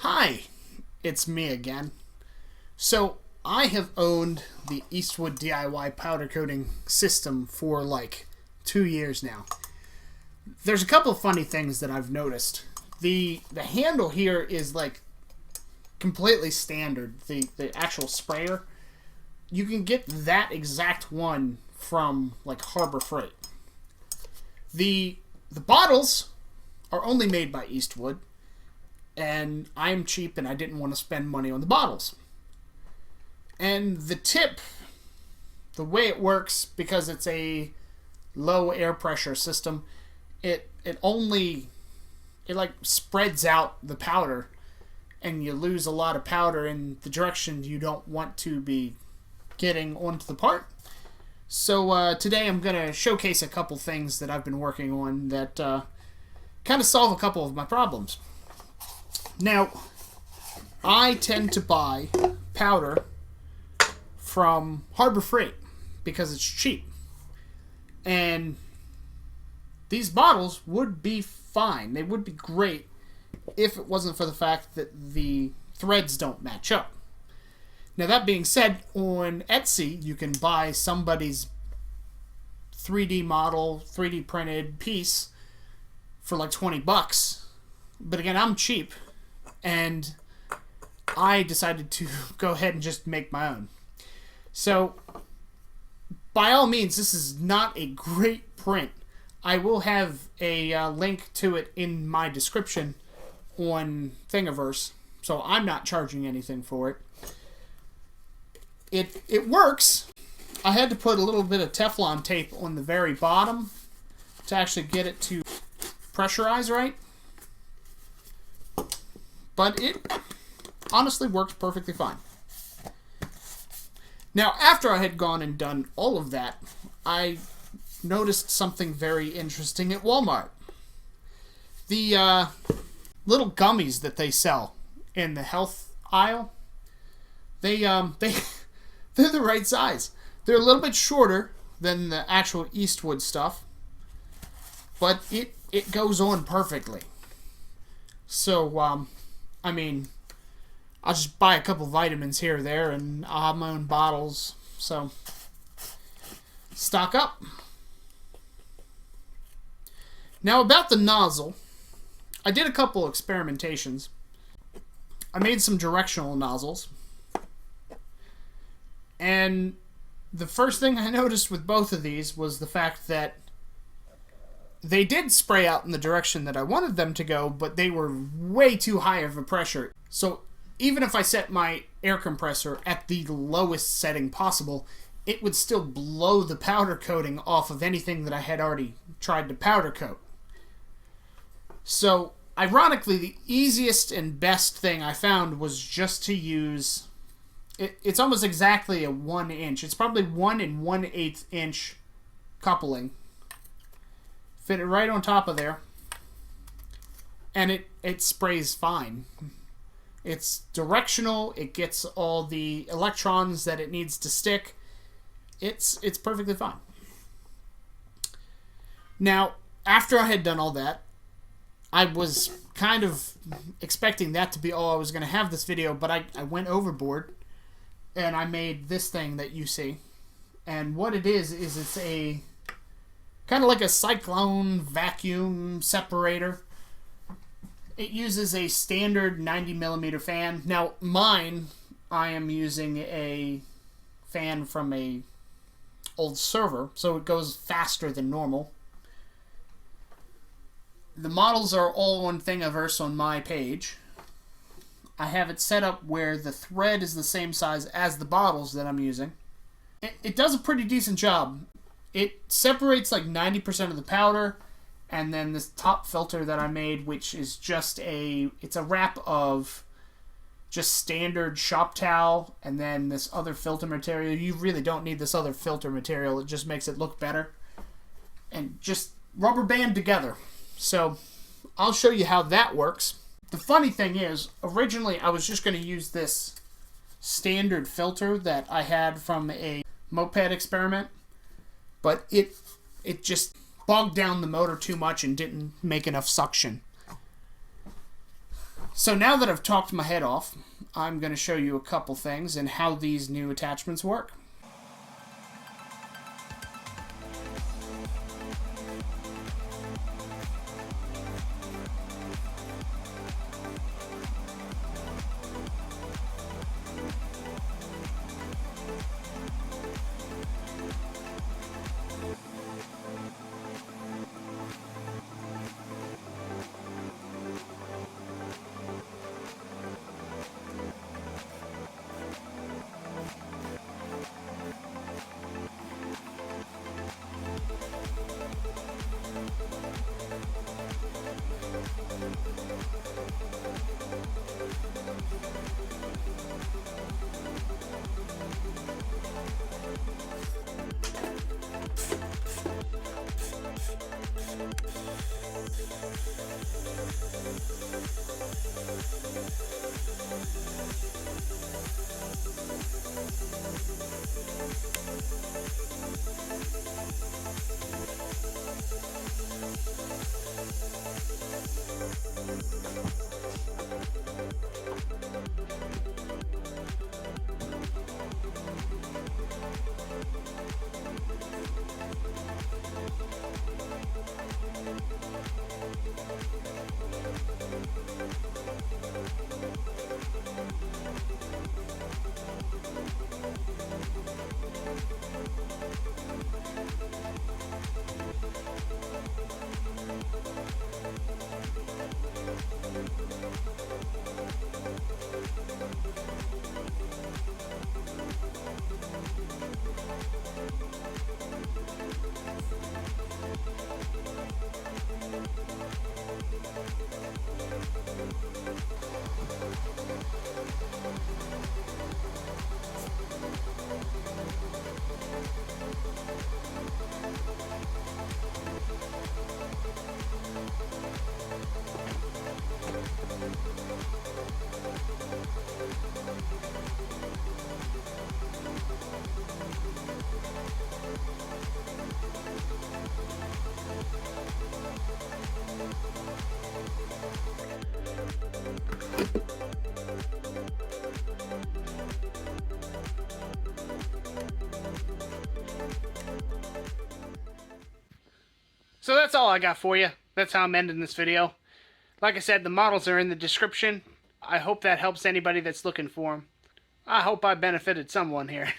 Hi, it's me again. So, I have owned the Eastwood DIY powder coating system for like 2 years now. There's a couple of funny things that I've noticed. The handle here is like completely standard. The actual sprayer, you can get that exact one from like Harbor Freight. The bottles are only made by Eastwood, and I'm cheap and I didn't want to spend money on the bottles. And the tip, the way it works, because it's a low air pressure system, it like spreads out the powder, and you lose a lot of powder in the direction you don't want to be getting onto the part. So today I'm going to showcase a couple things that I've been working on that kind of solve a couple of my problems. Now, I tend to buy powder from Harbor Freight because it's cheap. And these bottles would be fine. They would be great if it wasn't for the fact that the threads don't match up. Now, that being said, on Etsy, you can buy somebody's 3D model, 3D printed piece for like 20 bucks. But again, I'm cheap, and I decided to go ahead and just make my own. So, by all means, this is not a great print. I will have a link to it in my description on Thingiverse, so I'm not charging anything for it. It works. I had to put a little bit of Teflon tape on the very bottom to actually get it to pressurize right. But it honestly works perfectly fine. Now, after I had gone and done all of that, I noticed something very interesting at Walmart. The little gummies that they sell in the health aisle, they're the right size. They're a little bit shorter than the actual Eastwood stuff, but it goes on perfectly. So, I mean, I'll just buy a couple vitamins here or there, and I'll have my own bottles. So, stock up. Now, about the nozzle, I did a couple experimentations. I made some directional nozzles. And the first thing I noticed with both of these was the fact that they did spray out in the direction that I wanted them to go, but they were way too high of a pressure. So even if I set my air compressor at the lowest setting possible, it would still blow the powder coating off of anything that I had already tried to powder coat. So, ironically, the easiest and best thing I found was just to use... It's almost exactly a 1 inch. It's probably 1 1/8 inch coupling. Fit it right on top of there. And it sprays fine. It's directional. It gets all the electrons that it needs to stick. It's perfectly fine. Now, after I had done all that, I was kind of expecting that to be all I was going to have this video, but I went overboard, and I made this thing that you see. And what it is it's a kind of like a cyclone vacuum separator. It uses a standard 90mm fan. Now, mine, I am using a fan from a old server, so it goes faster than normal. The models are all on Thingiverse on my page. I have it set up where the thread is the same size as the bottles that I'm using. It does a pretty decent job. It separates like 90% of the powder, and then this top filter that I made, which is just it's a wrap of just standard shop towel, and then this other filter material. You really don't need this other filter material. It just makes it look better. And just rubber band together. So, I'll show you how that works. The funny thing is, originally I was just going to use this standard filter that I had from a moped experiment, but it just bogged down the motor too much and didn't make enough suction. So now that I've talked my head off, I'm going to show you a couple things and how these new attachments work. So that's all I got for you. That's how I'm ending this video. Like I said, the models are in the description. I hope that helps anybody that's looking for them. I hope I benefited someone here.